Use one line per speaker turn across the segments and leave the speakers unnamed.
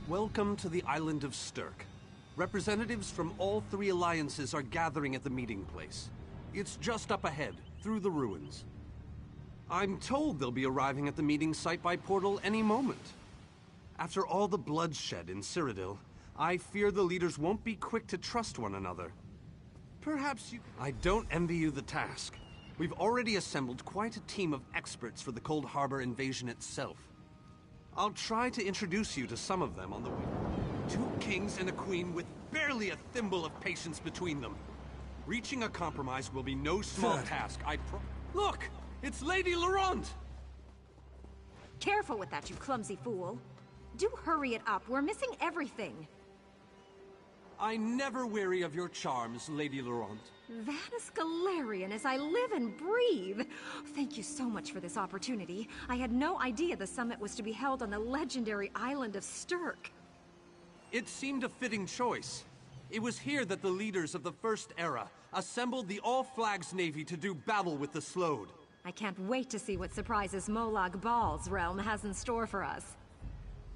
Welcome to the island of Stirk. Representatives from all three alliances are gathering at the meeting place. It's just up ahead, through the ruins. I'm told they'll be arriving at the meeting site by portal any moment. After all the bloodshed in Cyrodiil, I fear the leaders won't be quick to trust one another. Perhaps you... I don't envy you the task. We've already assembled quite a team of experts for the Cold Harbor invasion itself. I'll try to introduce you to some of them on the way. 2 kings and a queen with barely a thimble of patience between them. Reaching a compromise will be no small task, Look! It's Lady Laurent!
Careful with that, you clumsy fool. Do hurry it up. We're missing everything.
I never weary of your charms, Lady Laurent.
Vanus Galarian as I live and breathe. Thank you so much for this opportunity. I had no idea the summit was to be held on the legendary island of Stirk.
It seemed a fitting choice. It was here that the leaders of the First Era assembled the All-Flags Navy to do battle with the Slode.
I can't wait to see what surprises Molag Bal's realm has in store for us.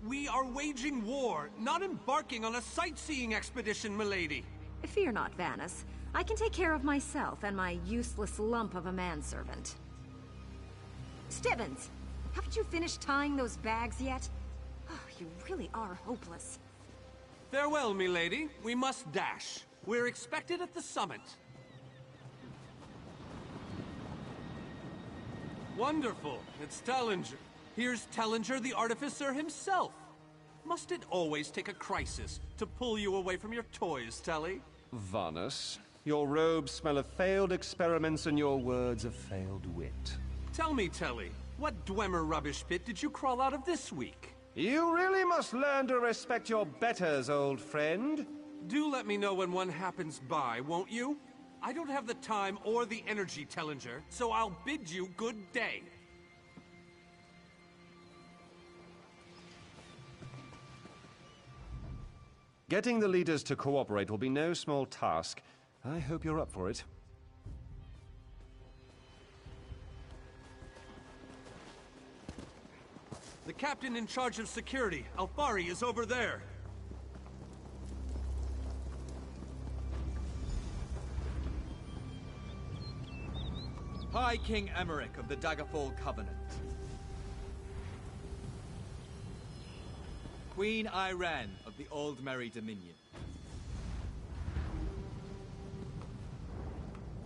We are waging war, not embarking on a sightseeing expedition, milady.
Fear not, Vanus. I can take care of myself and my useless lump of a manservant. Stibbons, haven't you finished tying those bags yet? Oh, you really are hopeless.
Farewell, milady. We must dash. We're expected at the summit. Wonderful. It's Tellinger. Here's Tellinger the Artificer himself. Must it always take a crisis to pull you away from your toys, Telly?
Vanus, your robes smell of failed experiments and your words of failed wit.
Tell me, Telly, what Dwemer rubbish pit did you crawl out of this week?
You really must learn to respect your betters, old friend.
Do let me know when one happens by, won't you? I don't have the time or the energy, Tellinger, so I'll bid you good day.
Getting the leaders to cooperate will be no small task. I hope you're up for it.
The captain in charge of security, Alfari, is over there.
High King Emmerich of the Daggerfall Covenant. Queen Irene of the Old Merry Dominion.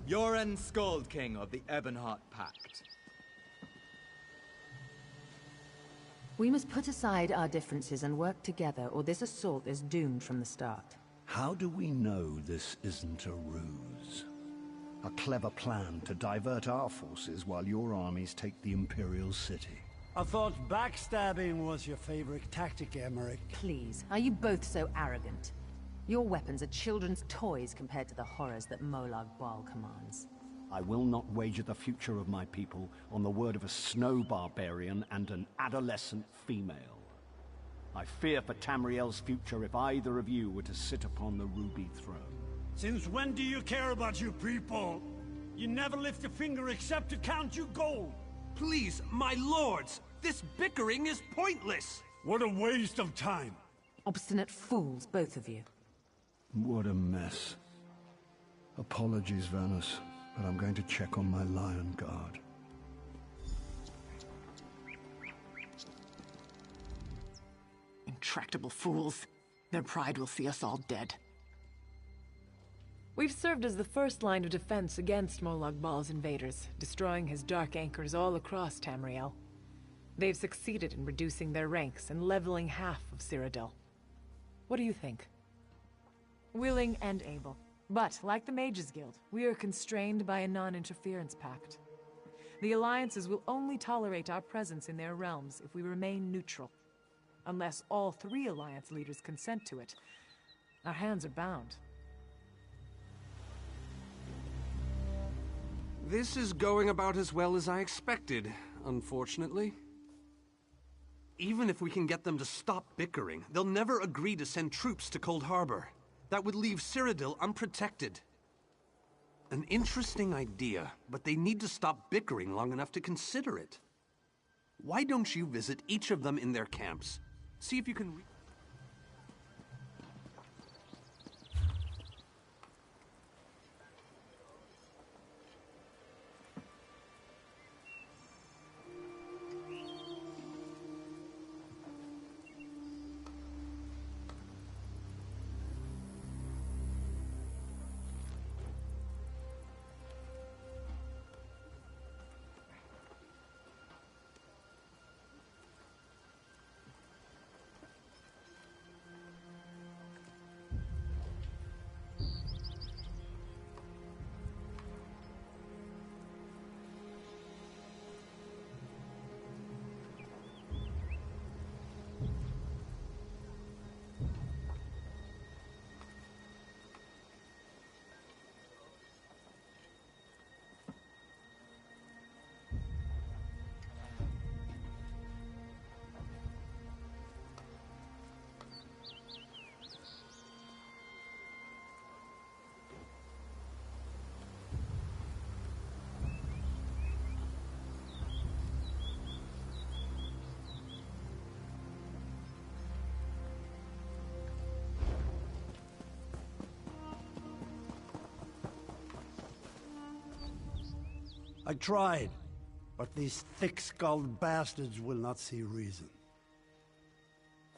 Yoren Skald King of the Ebonheart Pact.
We must put aside our differences and work together, or this assault is doomed from the start.
How do we know this isn't a ruse? A clever plan to divert our forces while your armies take the Imperial City.
I thought backstabbing was your favorite tactic, Emmerich.
Please, are you both so arrogant? Your weapons are children's toys compared to the horrors that Molag Bal commands.
I will not wager the future of my people on the word of a snow barbarian and an adolescent female. I fear for Tamriel's future if either of you were to sit upon the Ruby Throne.
Since when do you care about your people? You never lift a finger except to count your gold.
Please, my lords, this bickering is pointless.
What a waste of time.
Obstinate fools, both of you.
What a mess. Apologies, Vanus, but I'm going to check on my Lion Guard.
Intractable fools. Their pride will see us all dead.
We've served as the first line of defense against Molag Bal's invaders, destroying his dark anchors all across Tamriel. They've succeeded in reducing their ranks and leveling half of Cyrodiil. What do you think? Willing and able. But, like the Mages Guild, we are constrained by a non-interference pact. The alliances will only tolerate our presence in their realms if we remain neutral. Unless all 3 alliance leaders consent to it, our hands are bound.
This is going about as well as I expected, unfortunately. Even if we can get them to stop bickering, they'll never agree to send troops to Cold Harbor. That would leave Cyrodiil unprotected. An interesting idea, but they need to stop bickering long enough to consider it. Why don't you visit each of them in their camps? See if you can
I tried, but these thick-skulled bastards will not see reason.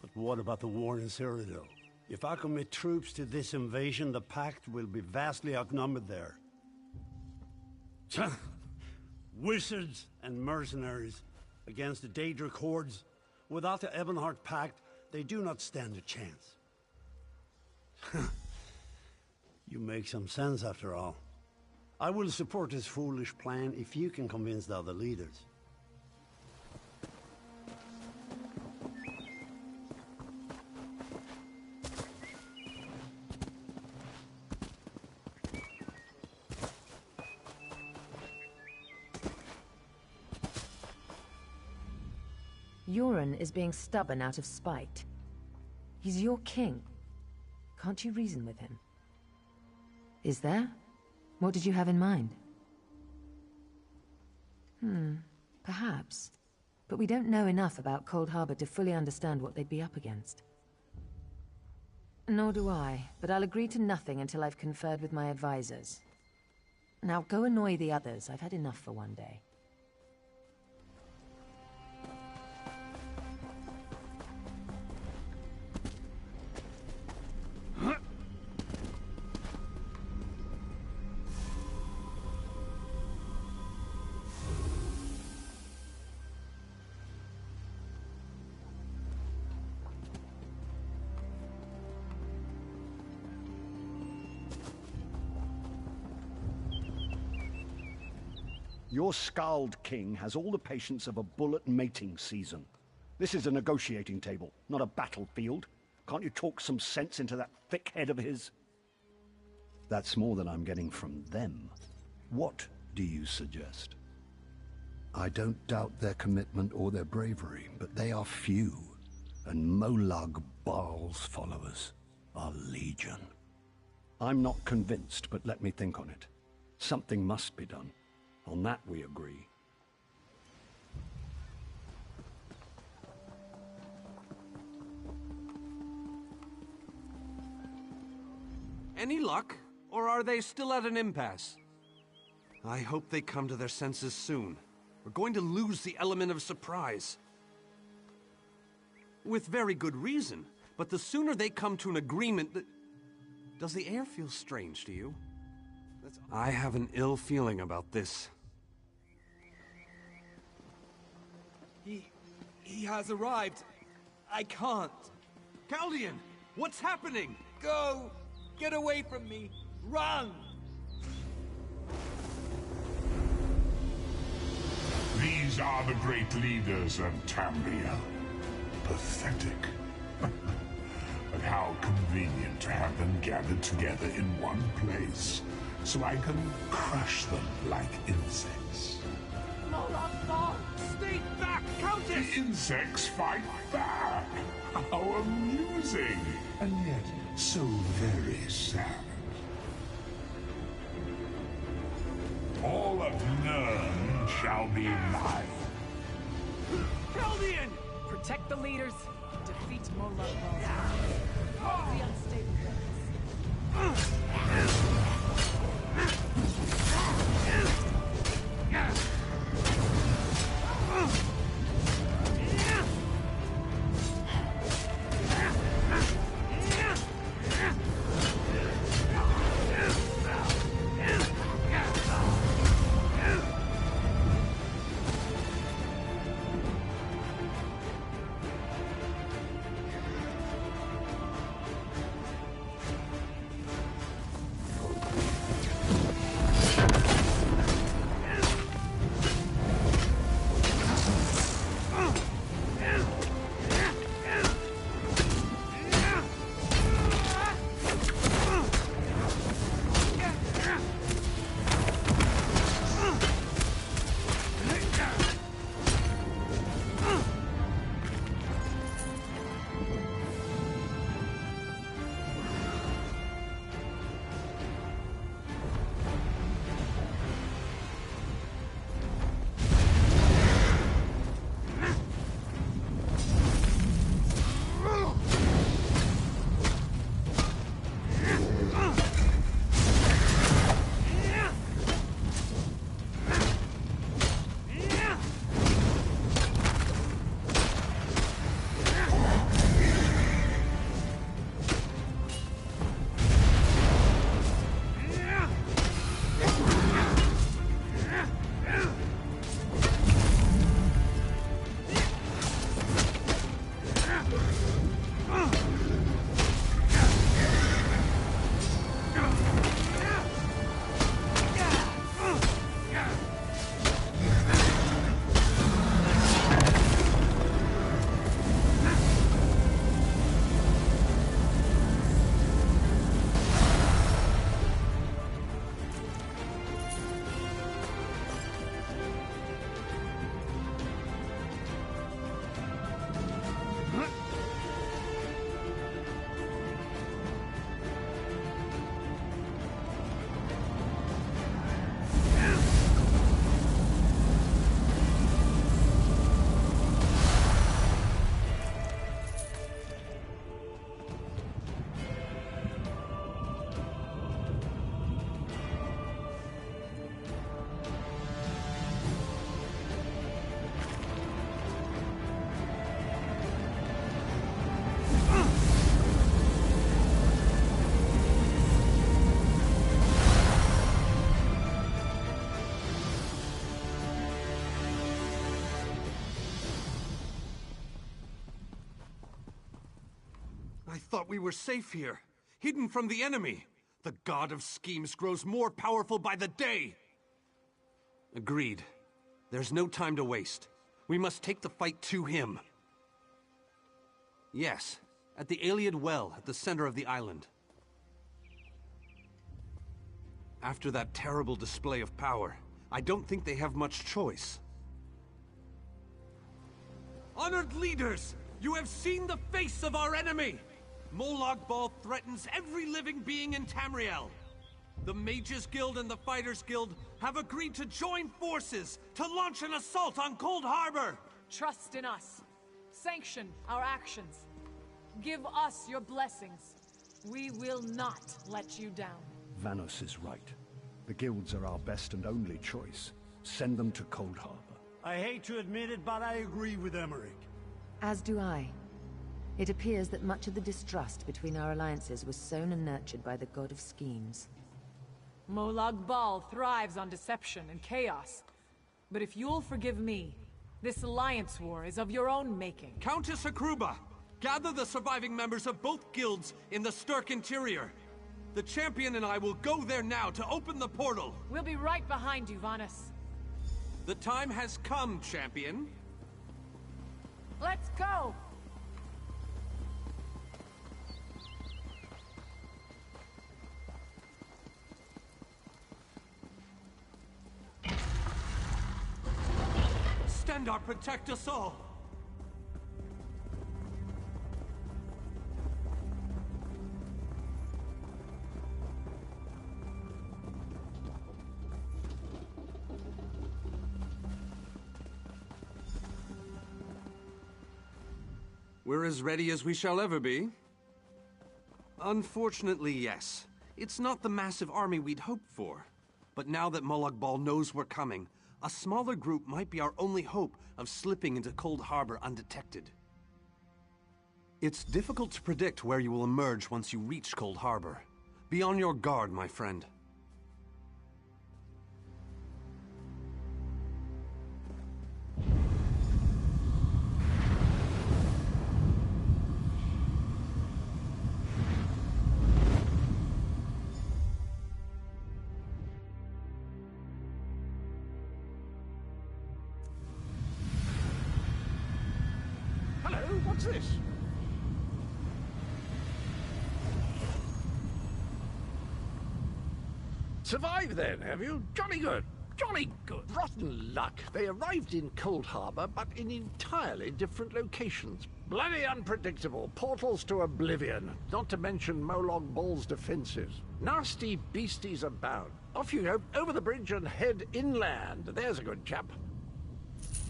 But what about the war in Cyrodiil? If I commit troops to this invasion, the Pact will be vastly outnumbered there. Wizards and mercenaries against the Daedric hordes. Without the Ebonheart Pact, they do not stand a chance. You make some sense after all. I will support this foolish plan if you can convince the other leaders.
Euron is being stubborn out of spite. He's your king. Can't you reason with him? Is there? What did you have in mind? Perhaps. But we don't know enough about Cold Harbor to fully understand what they'd be up against. Nor do I, but I'll agree to nothing until I've conferred with my advisors. Now go annoy the others. I've had enough for one day.
Your Skald King has all the patience of a bull at mating season. This is a negotiating table, not a battlefield. Can't you talk some sense into that thick head of his? That's more than I'm getting from them. What do you suggest? I don't doubt their commitment or their bravery, but they are few, and Molag Baal's followers are legion. I'm not convinced, but let me think on it. Something must be done. On that we agree.
Any luck? Or are they still at an impasse? I hope they come to their senses soon. We're going to lose the element of surprise. With very good reason. But the sooner they come to an agreement... Does the air feel strange to you? I have an ill feeling about this.
He has arrived. I can't.
Caldian, what's happening?
Go! Get away from me! Run!
These are the great leaders of Tamriel. Pathetic. But how convenient to have them gathered together in one place, so I can crush them like insects.
Stay back, Countess!
The insects fight back! How amusing! And yet, so very sad. All of Nirn shall be mine.
Caldian!
Protect the leaders. Defeat Molag Bal. The unstable
I thought we were safe here, hidden from the enemy. The god of schemes grows more powerful by the day. Agreed. There's no time to waste. We must take the fight to him. Yes, at the Iliad Well at the center of the island. After that terrible display of power, I don't think they have much choice. Honored leaders, you have seen the face of our enemy! Molag Bal threatens every living being in Tamriel. The Mages Guild and the Fighters Guild have agreed to join forces to launch an assault on Cold Harbor!
Trust in us. Sanction our actions. Give us your blessings. We will not let you down.
Vanos is right. The guilds are our best and only choice. Send them to Cold Harbor.
I hate to admit it, but I agree with Emmerich.
As do I. It appears that much of the distrust between our alliances was sown and nurtured by the god of schemes.
Molag Bal thrives on deception and chaos. But if you'll forgive me, this alliance war is of your own making.
Countess Akruba, gather the surviving members of both guilds in the Sturk interior. The champion and I will go there now to open the portal.
We'll be right behind you, Vanus.
The time has come, champion.
Let's go!
Stendarr, protect us all! We're as ready as we shall ever be. Unfortunately, yes. It's not the massive army we'd hoped for. But now that Molag Bal knows we're coming, a smaller group might be our only hope of slipping into Cold Harbor undetected. It's difficult to predict where you will emerge once you reach Cold Harbor. Be on your guard, my friend.
What's this? Survived then, have you? Jolly good. Jolly good. Rotten luck. They arrived in Cold Harbor, but in entirely different locations. Bloody unpredictable. Portals to oblivion. Not to mention Molag Bal's defenses. Nasty beasties abound. Off you go, over the bridge and head inland. There's a good chap.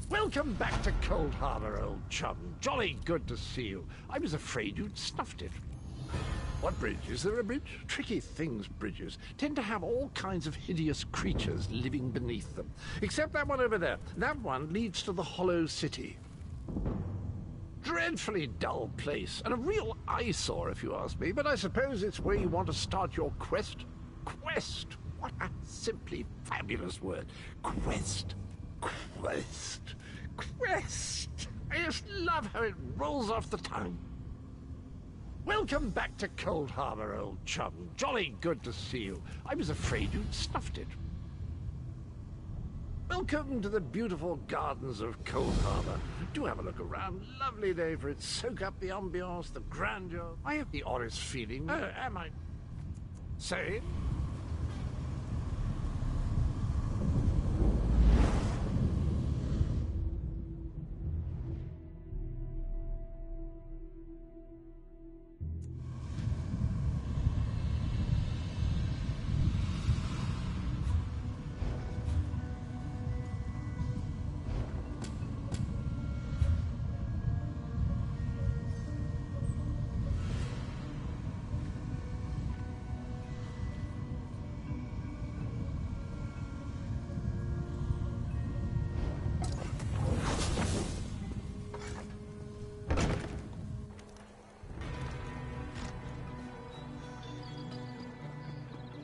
Welcome back to Cold Harbor, old chum. Jolly good to see you. I was afraid you'd snuffed it. What bridge? Is there a bridge? Tricky things, bridges. Tend to have all kinds of hideous creatures living beneath them. Except that one over there. That one leads to the Hollow City. Dreadfully dull place, and a real eyesore if you ask me, but I suppose it's where you want to start your quest. Quest! What a simply fabulous word. Quest. Quest. Quest! I just love how it rolls off the tongue. Welcome back to Cold Harbor, old chum. Jolly good to see you. I was afraid you'd snuffed it. Welcome to the beautiful gardens of Cold Harbor. Do have a look around. Lovely day for it. Soak up the ambiance, the grandeur. I have the oddest feeling. Am I... Say?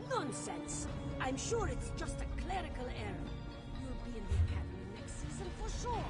Nonsense! I'm sure it's just a clerical error. You'll be in the academy next season for sure.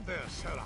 there, Sarah.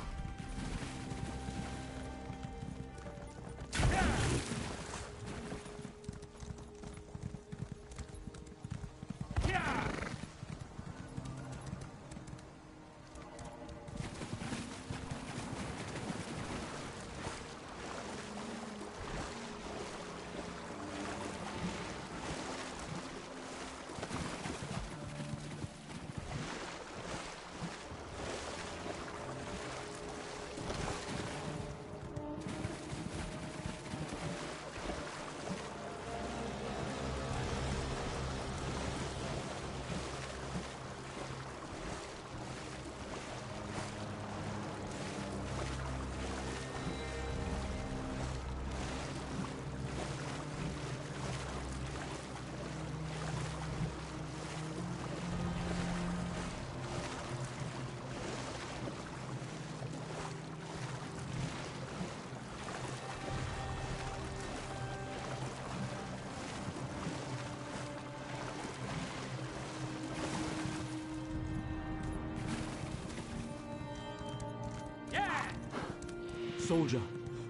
Soldier,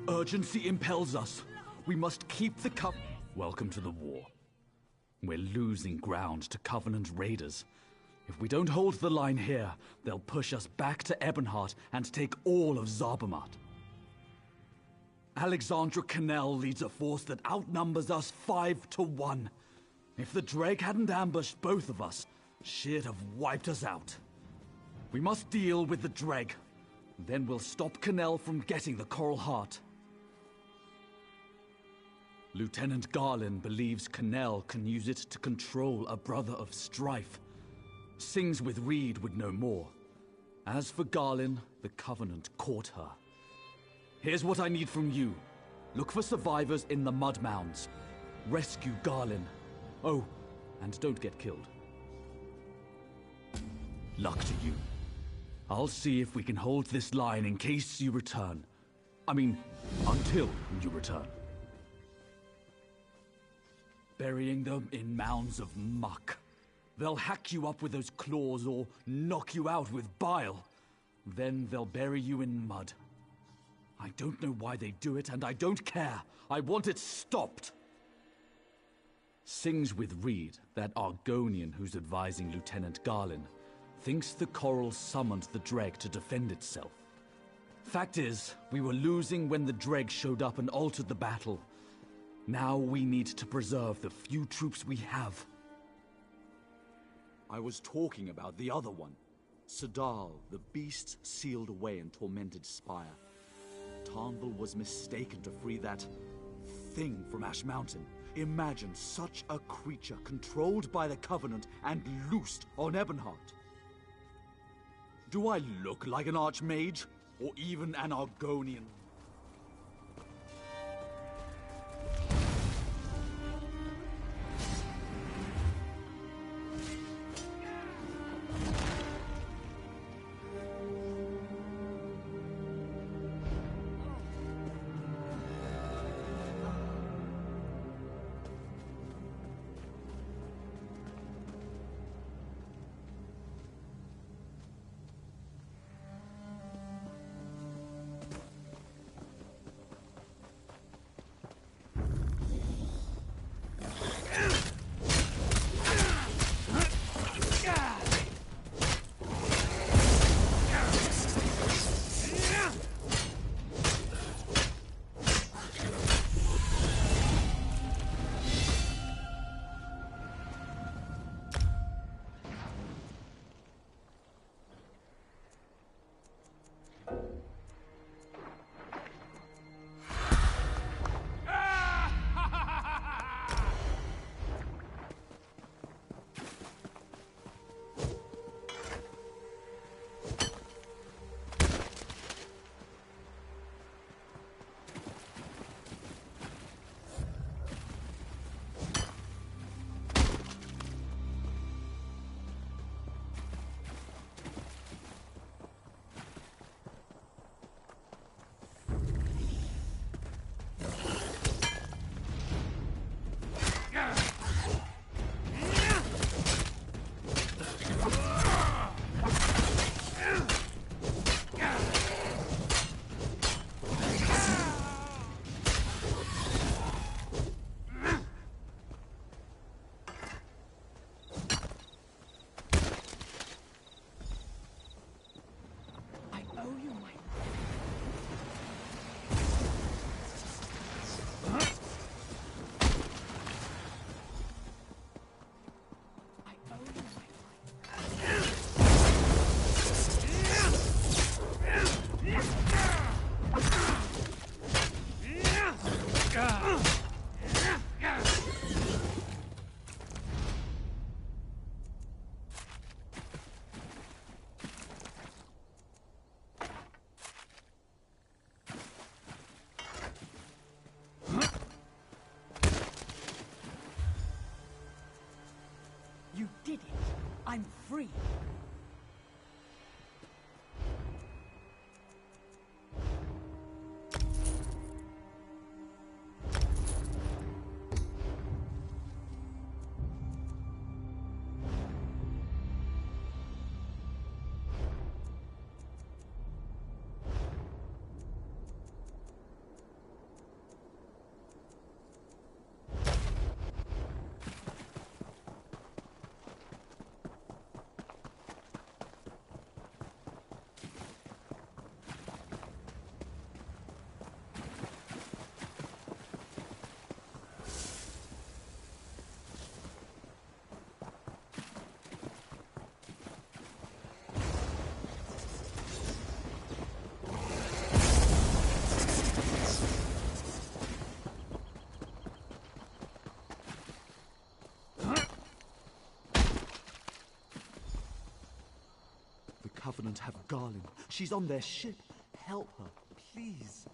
urgency impels us. We must keep the Welcome to the war. We're losing ground to Covenant raiders. If we don't hold the line here, they'll push us back to Ebonheart and take all of Zarbamat. Alexandra Cannell leads a force that outnumbers us 5 to 1. If the Dreg hadn't ambushed both of us, she'd have wiped us out. We must deal with the Dreg. Then we'll stop Cannell from getting the Coral Heart. Lieutenant Garland believes Cannell can use it to control a brother of strife. Sings with Reed would know more. As for Garland, the Covenant caught her. Here's what I need from you. Look for survivors in the mud mounds. Rescue Garland. Oh, and don't get killed. Luck to you. I'll see if we can hold this line in case you return. I mean, until you return. Burying them in mounds of muck. They'll hack you up with those claws or knock you out with bile. Then they'll bury you in mud. I don't know why they do it, and I don't care. I want it stopped. Sings with Reed, that Argonian who's advising Lieutenant Garland, thinks the Coral summoned the Dreg to defend itself. Fact is, we were losing when the Dreg showed up and altered the battle. Now we need to preserve the few troops we have.
I was talking about the other one. Sadal, the beast sealed away in tormented spire. Tarnval was mistaken to free that thing from Ash Mountain. Imagine such a creature controlled by the Covenant and loosed on Ebonheart. Do I look like an Archmage? Or even an Argonian?
You did it. I'm free.
Covenant have Garland. She's on their ship. Help her, please.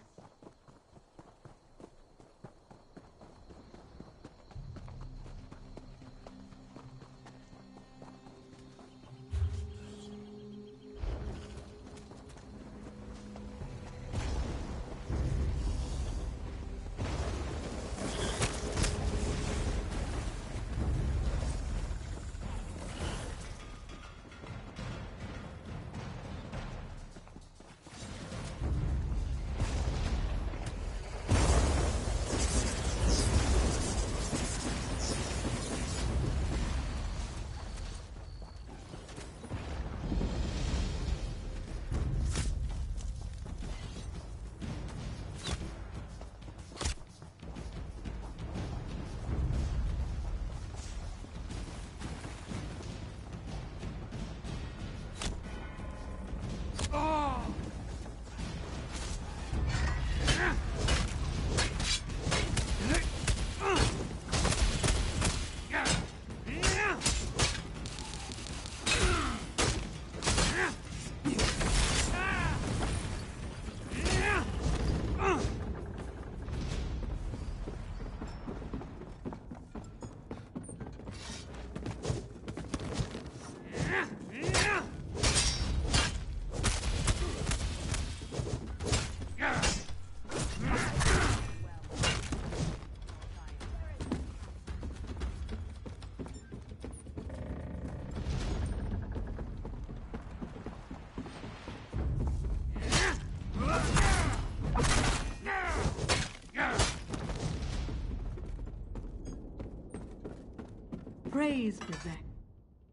Praise Vivek.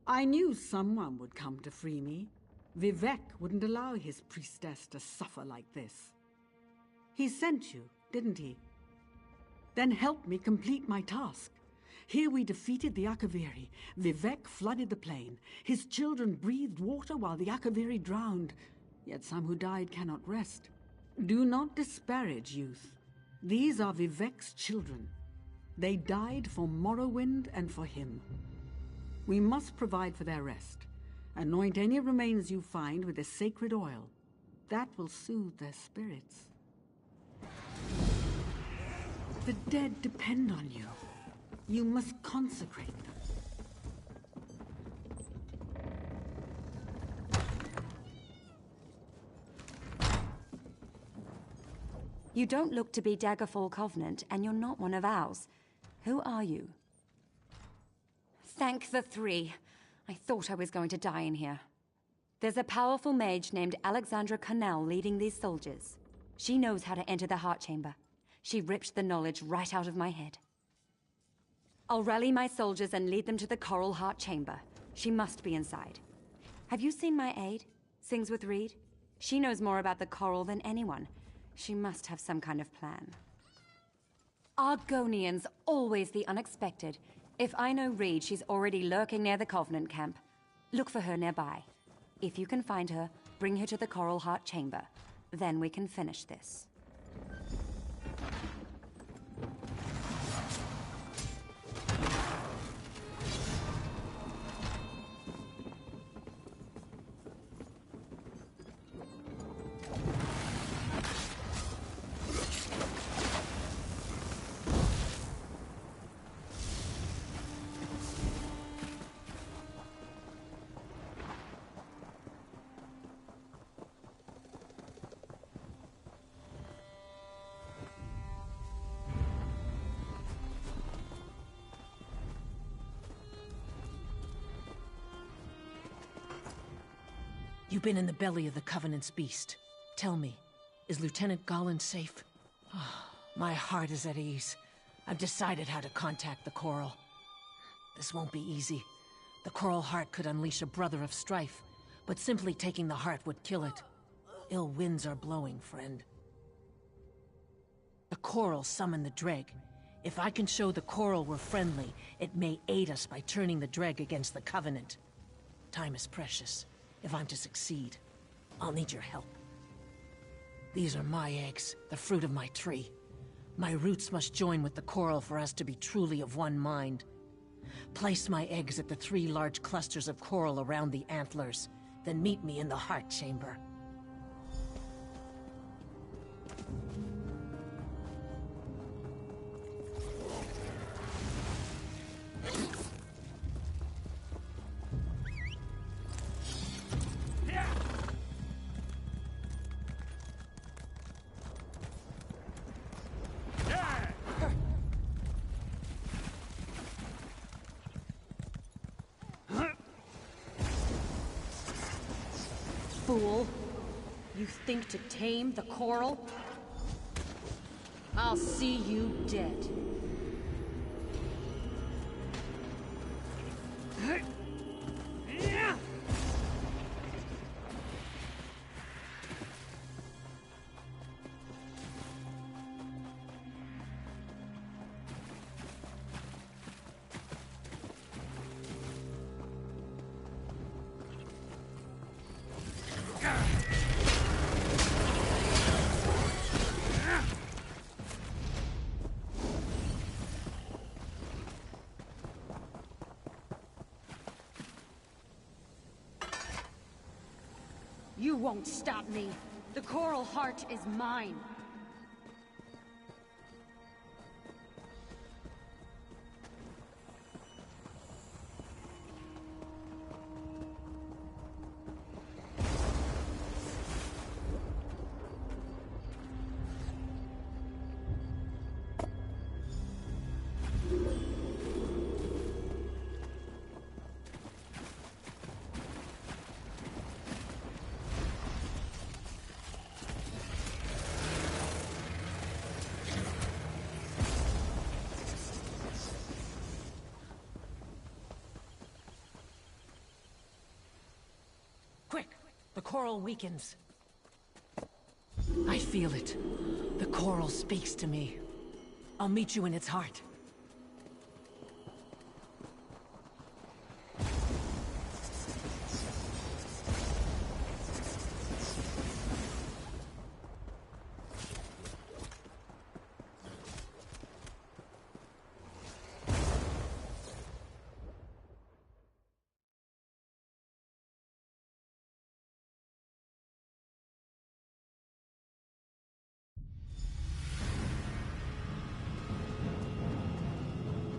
I knew someone would come to free me. Vivek wouldn't allow his priestess to suffer like this. He sent you, didn't he? Then help me complete my task. Here we defeated the Akaviri. Vivek flooded the plain. His children breathed water while the Akaviri drowned. Yet some who died cannot rest. Do not disparage youth. These are Vivek's children. They died for Morrowind and for him. We must provide for their rest. Anoint any remains you find with the sacred oil. That will soothe their spirits. The dead depend on you. You must consecrate them.
You don't look to be Daggerfall Covenant, and you're not one of ours. Who are you? Thank the three. I thought I was going to die in here. There's a powerful mage named Alexandra Connell leading these soldiers. She knows how to enter the heart chamber. She ripped the knowledge right out of my head. I'll rally my soldiers and lead them to the Coral Heart Chamber. She must be inside. Have you seen my aide? Sings with Reed? She knows more about the Coral than anyone. She must have some kind of plan. Argonians, always the unexpected. If I know Reed, she's already lurking near the Covenant camp. Look for her nearby. If you can find her, bring her to the Coral Heart Chamber. Then we can finish this.
You've been in the belly of the Covenant's beast. Tell me, is Lieutenant Garland safe? My heart is at ease. I've decided how to contact the Coral. This won't be easy. The Coral Heart could unleash a brother of strife, but simply taking the heart would kill it. Ill winds are blowing, friend. The Coral summoned the Dreg. If I can show the Coral we're friendly, it may aid us by turning the Dreg against the Covenant. Time is precious. If I'm to succeed, I'll need your help. These are my eggs, the fruit of my tree. My roots must join with the Coral for us to be truly of one mind. Place my eggs at the 3 large clusters of coral around the antlers, then meet me in the heart chamber.
Fool. You think to tame the Coral? I'll see you dead. You won't stop me. The Coral Heart is mine.
Quick! The Coral weakens. I feel it. The Coral speaks to me. I'll meet you in its heart.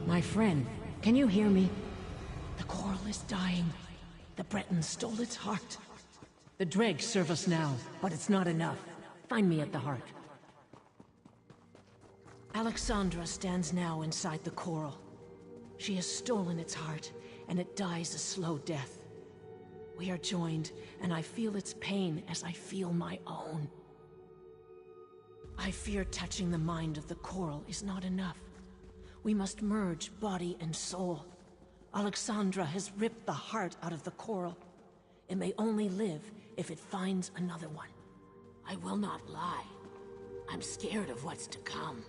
My friend, can you hear me? The Coral is dying. The Bretons stole its heart. The dregs serve us now, but it's not enough. Find me at the heart. Alexandra stands now inside the Coral. She has stolen its heart, and it dies a slow death. We are joined, and I feel its pain as I feel my own. I fear touching the mind of the Coral is not enough. We must merge body and soul. Alexandra has ripped the heart out of the Coral. It may only live if it finds another one. I will not lie. I'm scared of what's to come.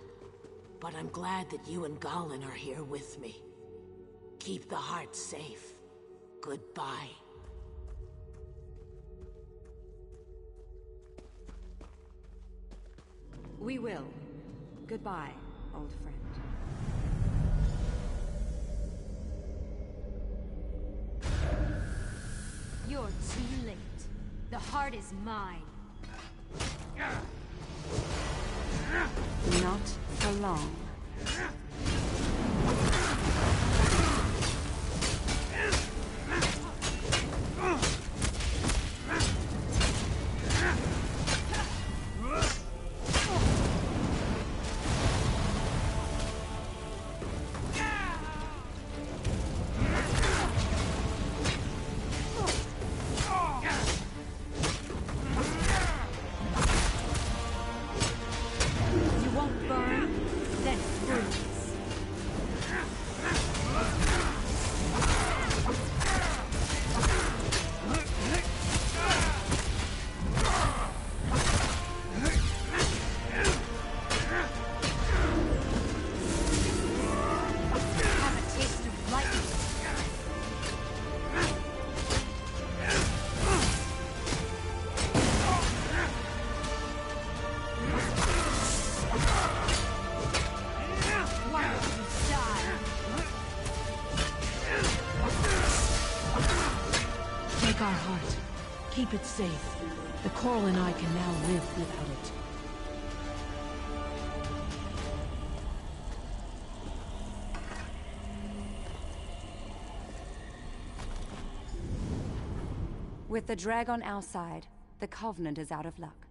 But I'm glad that you and Garland are here with me. Keep the heart safe. Goodbye.
We will. Goodbye, old friend. You're too late. The heart is mine.
Not for long.
Take our heart. Keep it safe. The coral and I can now live without it.
With the drag on our side, the Covenant is out of luck.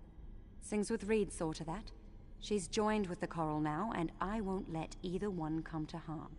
Sings with Reed saw to that. She's joined with the coral now, and I won't let either one come to harm.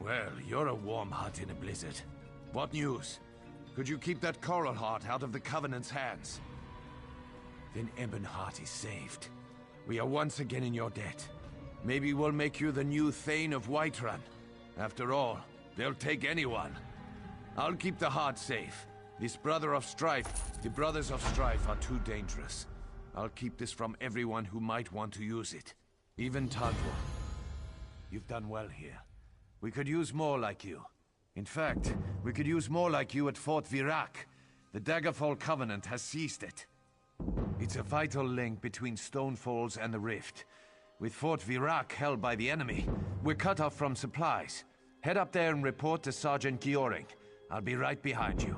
Well, you're a warm hut in a blizzard. What news? Could you keep that coral heart out of the Covenant's hands? Then Ebonheart is saved. We are once again in your debt. Maybe we'll make you the new Thane of Whiterun. After all, they'll take anyone. I'll keep the heart safe. The Brothers of Strife are too dangerous. I'll keep this from everyone who might want to use it. Even Tadwal. You've done well here. We could use more like you. In fact, we could use more like you at Fort Virac. The Daggerfall Covenant has seized it. It's a vital link between Stonefalls and the Rift. With Fort Virac held by the enemy, we're cut off from supplies. Head up there and report to Sergeant Gioring. I'll be right behind you.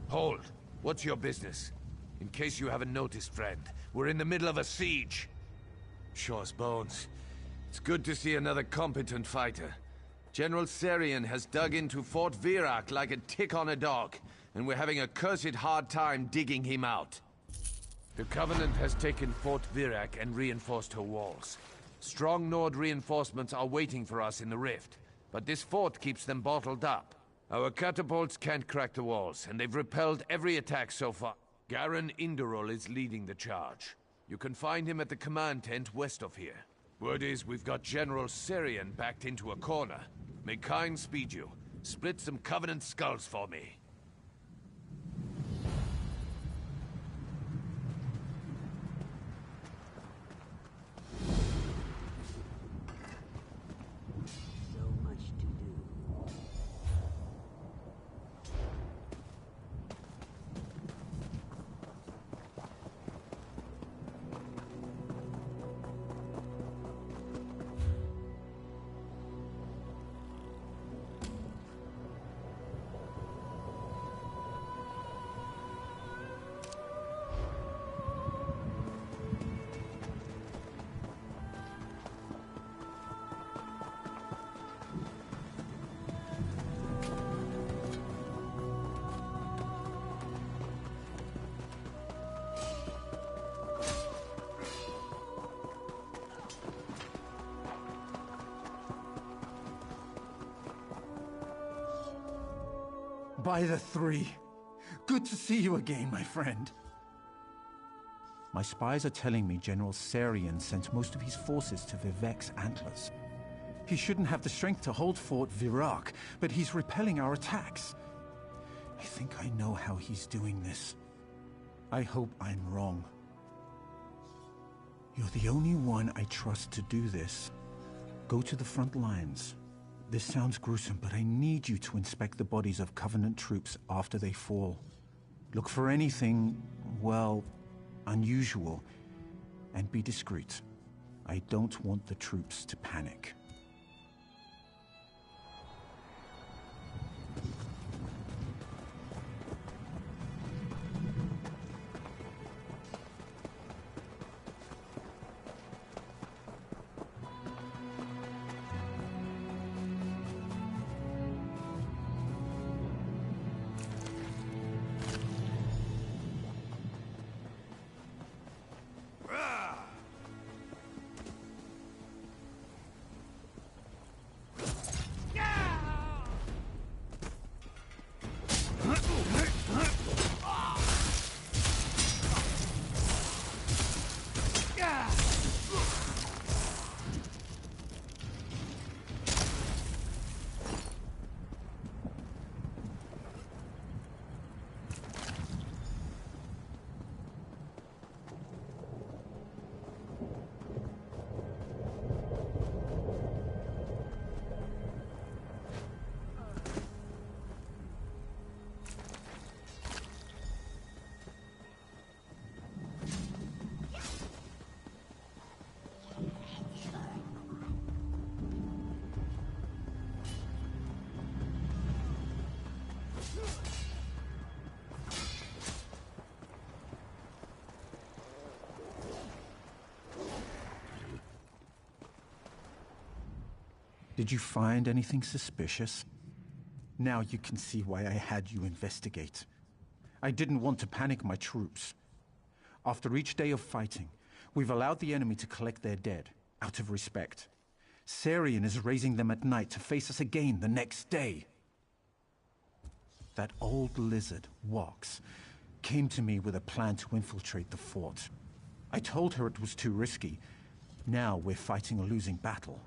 Hold. What's your business? In case you haven't noticed, friend, we're in the middle of a siege. Sure as bones. It's good to see another competent fighter. General Serian has dug into Fort Virak like a tick on a dog, and we're having a cursed hard time digging him out. The Covenant has taken Fort Virak and reinforced her walls. Strong Nord reinforcements are waiting for us in the rift, but this fort keeps them bottled up. Our catapults can't crack the walls, and they've repelled every attack so far. Garen Inderol is leading the charge. You can find him at the command tent west of here. Word is we've got General Serian backed into a corner. May Kyne speed you. Split some Covenant skulls for me.
By the three. Good to see you again, my friend. My spies are telling me General Serian sent most of his forces to Vivek's Antlers. He shouldn't have the strength to hold Fort Virak, but he's repelling our attacks. I think I know how he's doing this. I hope I'm wrong. You're the only one I trust to do this. Go to the front lines. This sounds gruesome, but I need you to inspect the bodies of Covenant troops after they fall. Look for anything, well, unusual, and be discreet. I don't want the troops to panic. Did you find anything suspicious? Now you can see why I had you investigate. I didn't want to panic my troops. After each day of fighting, we've allowed the enemy to collect their dead, out of respect. Serian is raising them at night to face us again the next day. That old lizard, Wox, came to me with a plan to infiltrate the fort. I told her it was too risky. Now we're fighting a losing battle.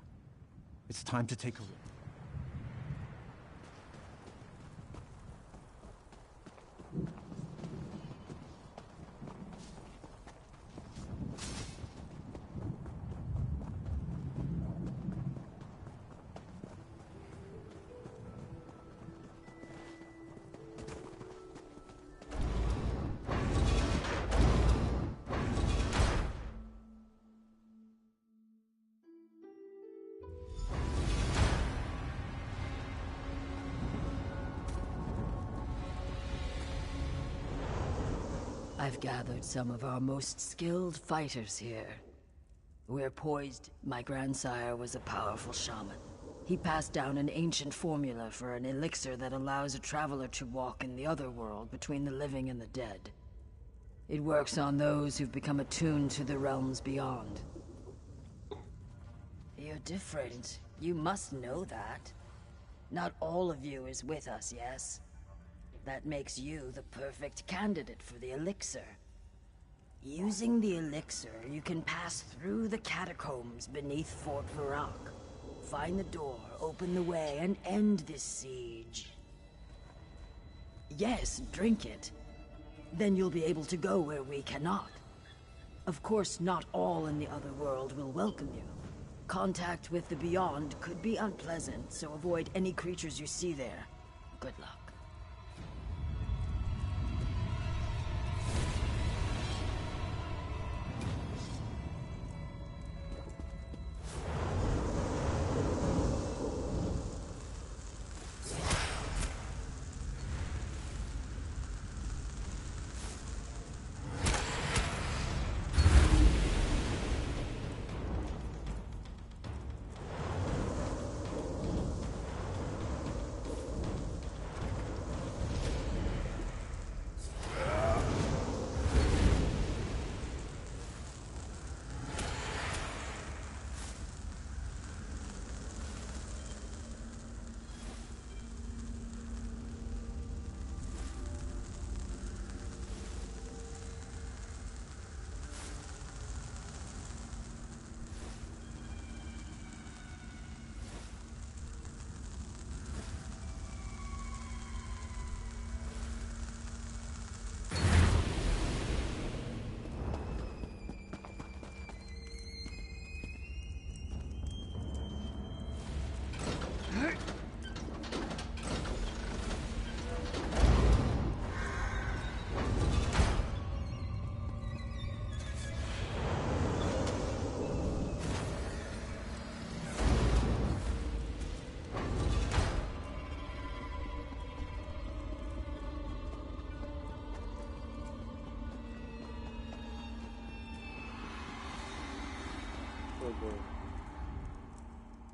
It's time to take a risk.
I've gathered some of our most skilled fighters here. We're poised. My grandsire was a powerful shaman. He passed down an ancient formula for an elixir that allows a traveler to walk in the other world between the living and the dead. It works on those who've become attuned to the realms beyond. You're different. You must know that. Not all of you is with us, yes? That makes you the perfect candidate for the elixir. Using the elixir, you can pass through the catacombs beneath Fort Varrock. Find the door, open the way, and end this siege. Yes, drink it. Then you'll be able to go where we cannot. Of course, not all in the other world will welcome you. Contact with the Beyond could be unpleasant, so avoid any creatures you see there. Good luck.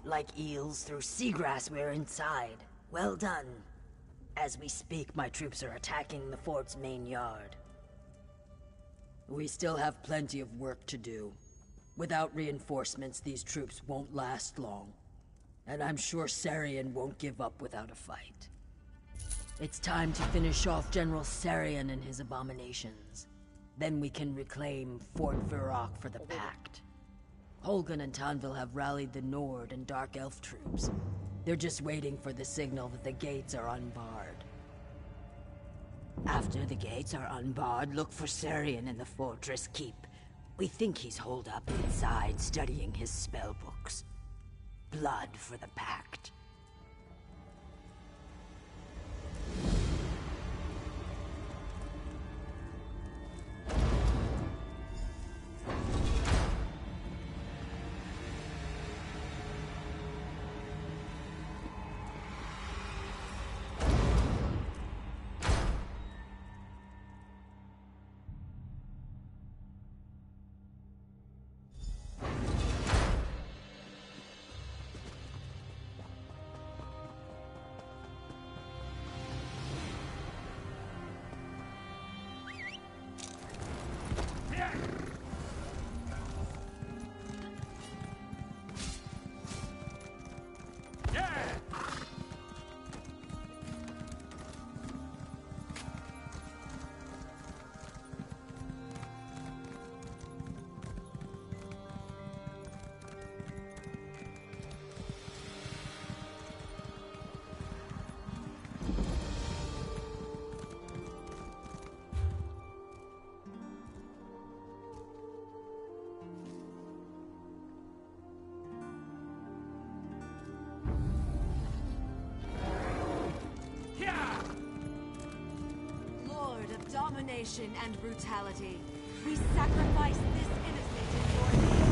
Like eels through seagrass, we're inside. Well done. As we speak, my troops are attacking the fort's main yard. We still have plenty of work to do. Without reinforcements, these troops won't last long. And I'm sure Sarian won't give up without a fight. It's time to finish off General Sarian and his abominations. Then we can reclaim Fort Varrock for the Pact. Holgun and Tanville have rallied the Nord and Dark Elf troops. They're just waiting for the signal that the gates are unbarred. After the gates are unbarred, look for Sarian in the fortress keep. We think he's holed up inside studying his spellbooks. Blood for the Pact.
Domination and brutality. We sacrifice this innocent in your name.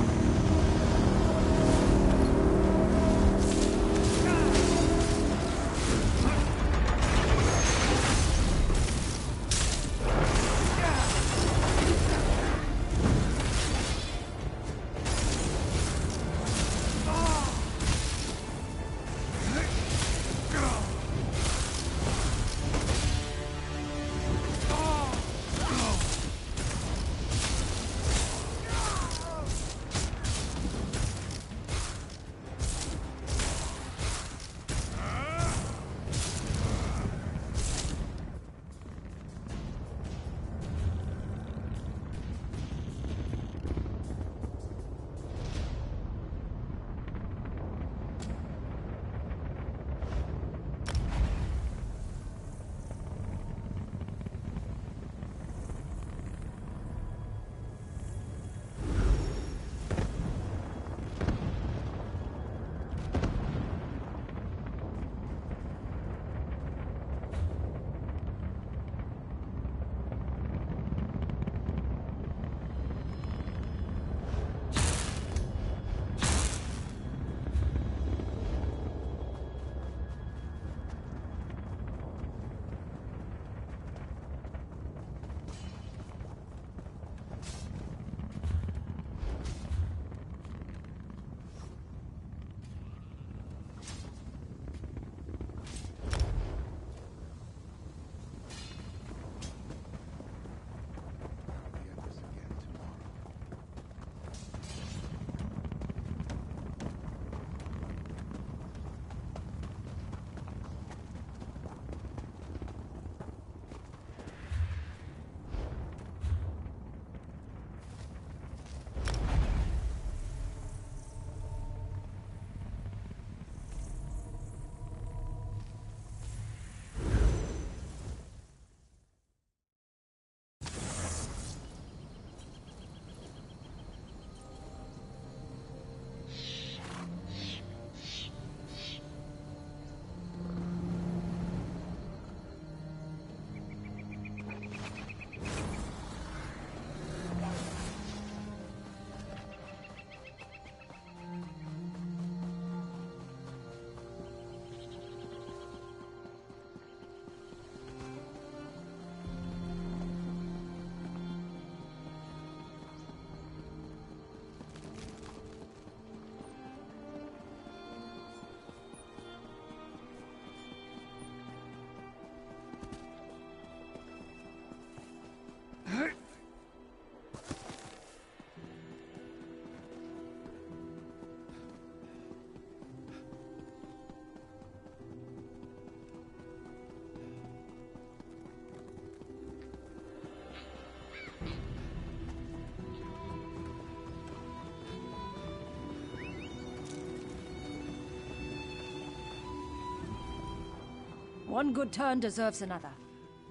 One good turn deserves another.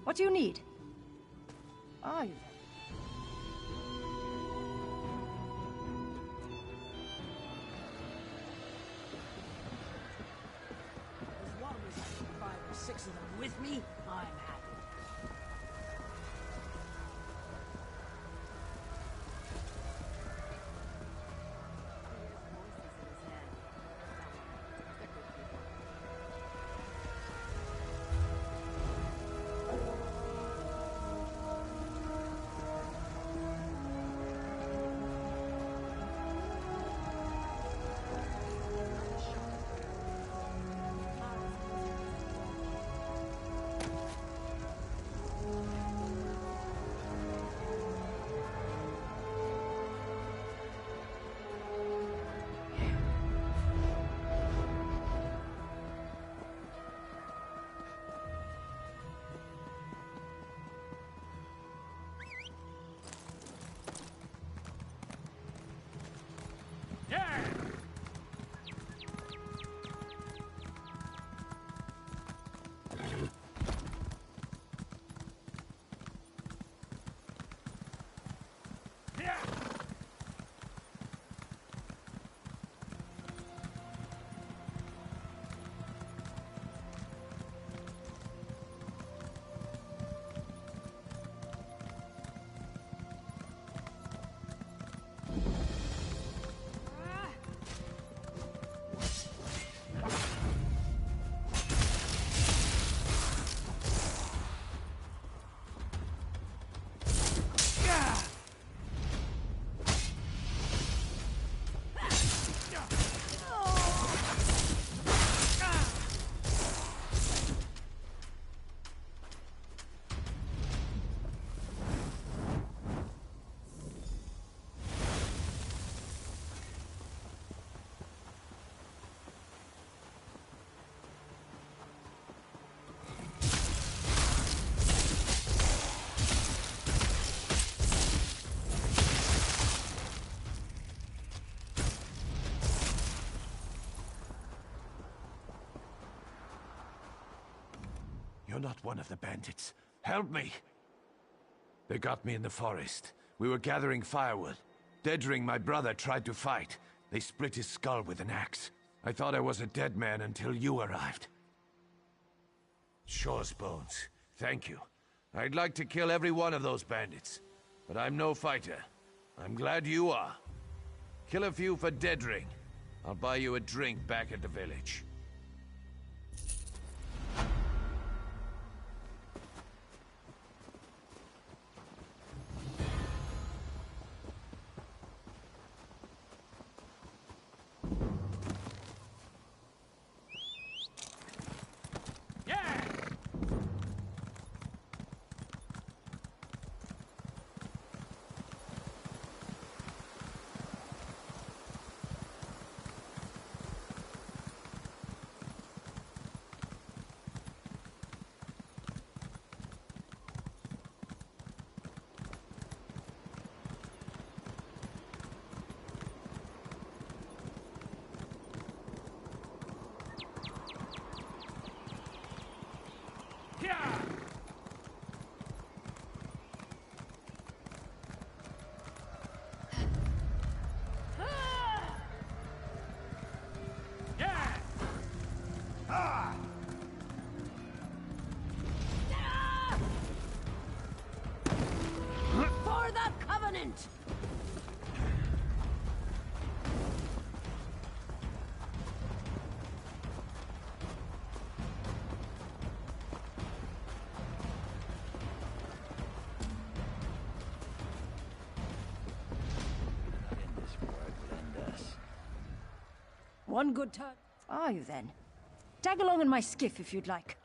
What do you need? Are you there?
As long as I can 5 or 6 of them with me, I'm happy.
You're not one of the bandits. Help me! They got me in the forest. We were gathering firewood. Dedring, my brother, tried to fight. They split his skull with an axe. I thought I was a dead man until you arrived. Shore's bones. Thank you. I'd like to kill every one of those bandits, but I'm no fighter. I'm glad you are. Kill a few for Dedring. I'll buy you a drink back at the village.
For the Covenant! One good turn.
Are you then? Tag along in my skiff if you'd like.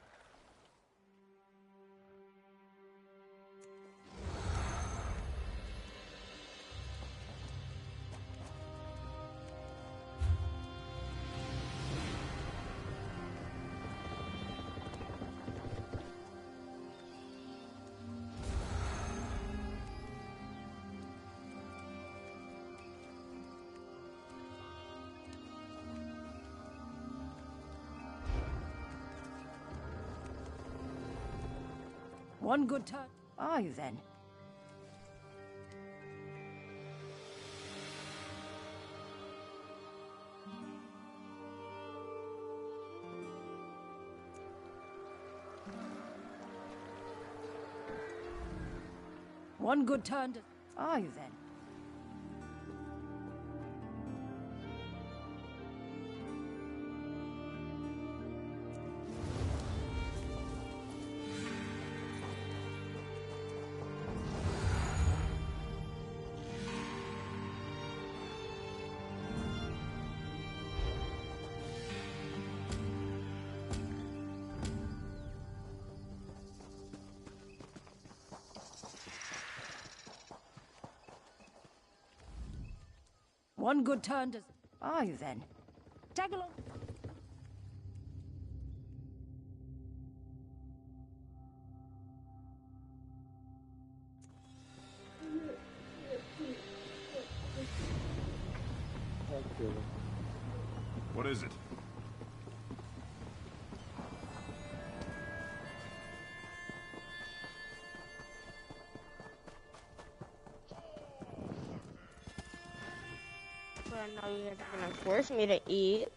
One good turn. Are you then? One good turn to... Are you then? One good turn to... Are you then? Tag along.
What is it?
But now you're gonna force me to eat.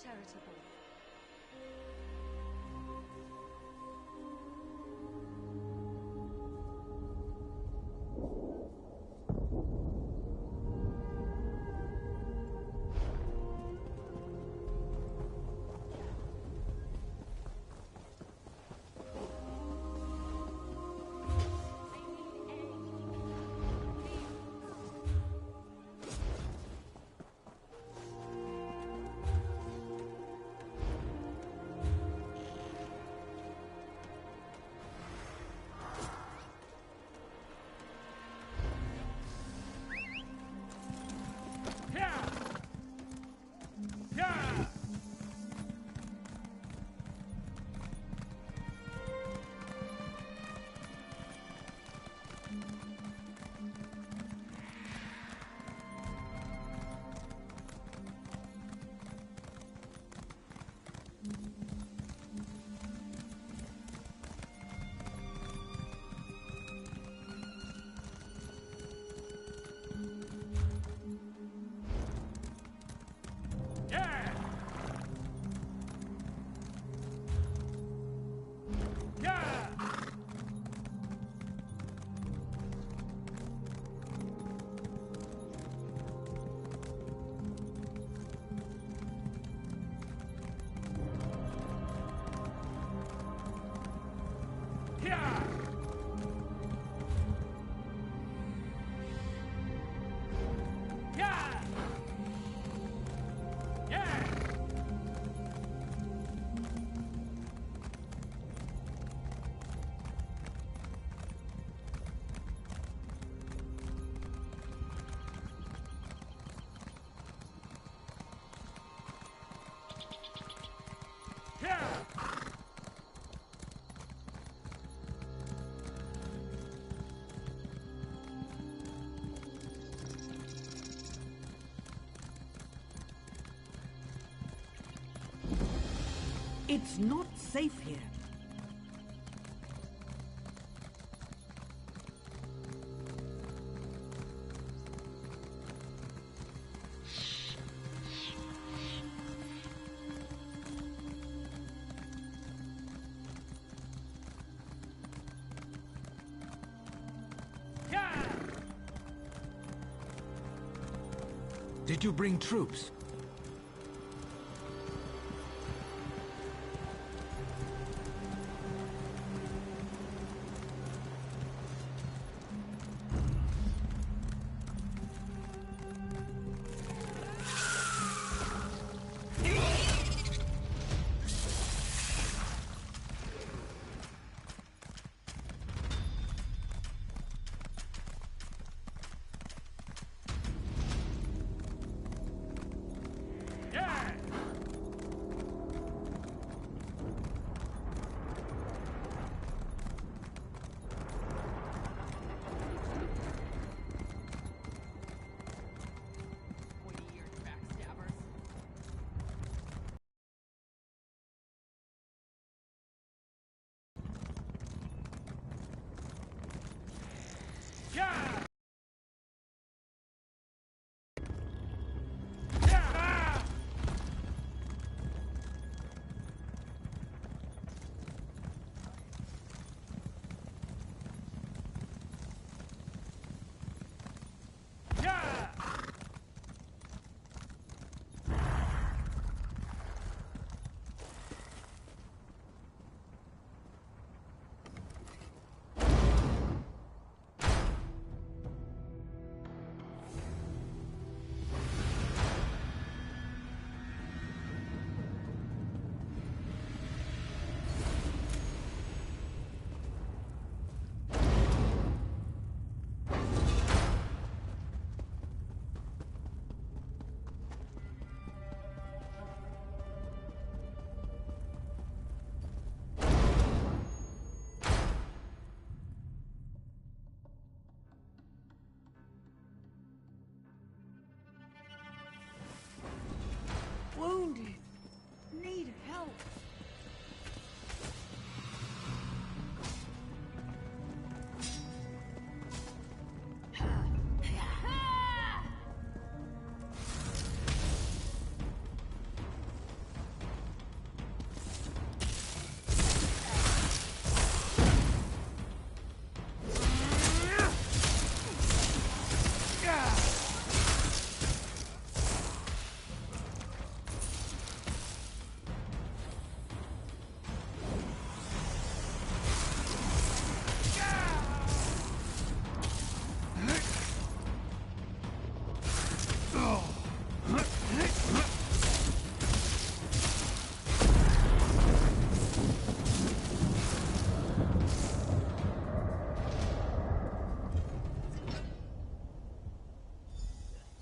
charitable.
It's not safe here.
Did you bring troops?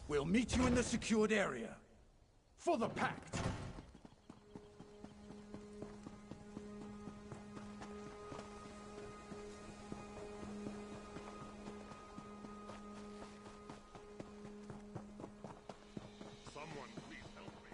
We'll meet you in the secured area. For the Pact!
Someone please help me.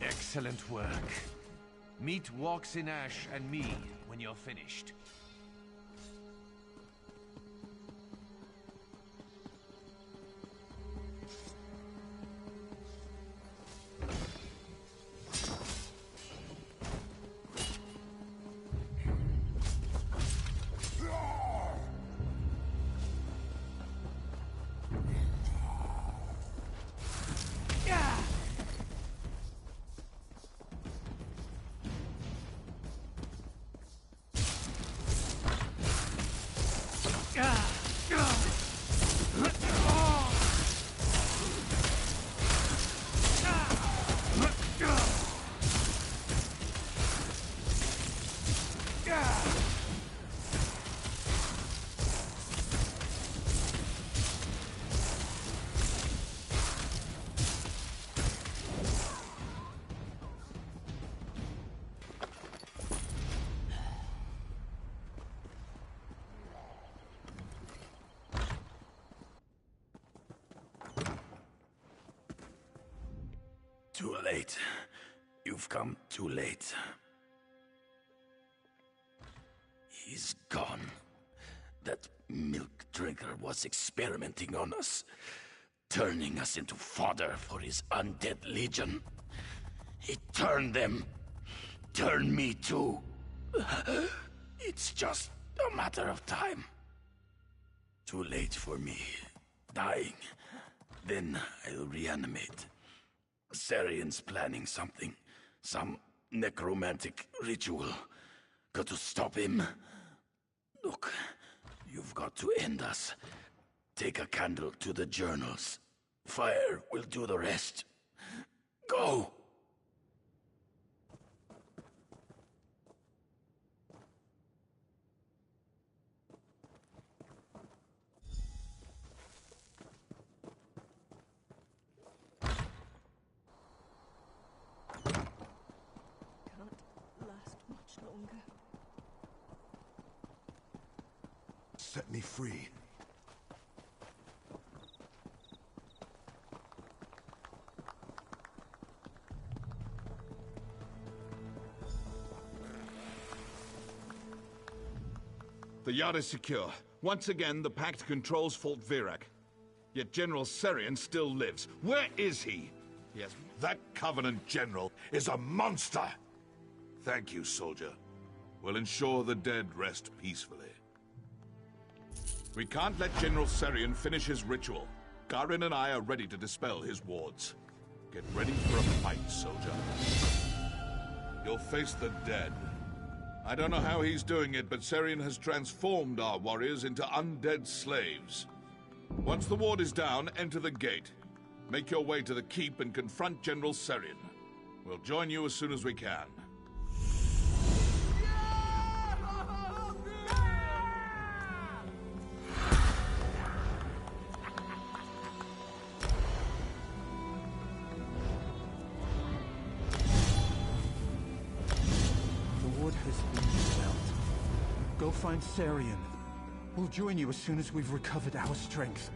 Excellent work. Meet Walks in Ash and me when you're finished.
Too late. You've come too late. He's gone. That milk drinker was experimenting on us, turning us into fodder for his undead legion. He turned them. Turned me too. It's just a matter of time. Too late for me. Dying. Then I'll reanimate. Sarian's planning something. Some necromantic ritual. Got to stop him. Look, you've got to end us. Take a candle to the journals. Fire will do the rest. Go!
Set me free.
The yard is secure. Once again, the Pact controls Fort Virak. Yet General Sarian still lives. Where is he?
Yes, that Covenant general is a monster! Thank you, soldier. We'll ensure the dead rest peacefully.
We can't let General Sarian finish his ritual. Garin and I are ready to dispel his wards. Get ready for a fight, soldier. You'll face the dead, I don't know how he's doing it, but Serion has transformed our warriors into undead slaves. Once the ward is down, enter the gate. Make your way to the keep and confront General Serion. We'll join you as soon as we can.
Has been dispelled. Go find Serion. We'll join you as soon as we've recovered our strength.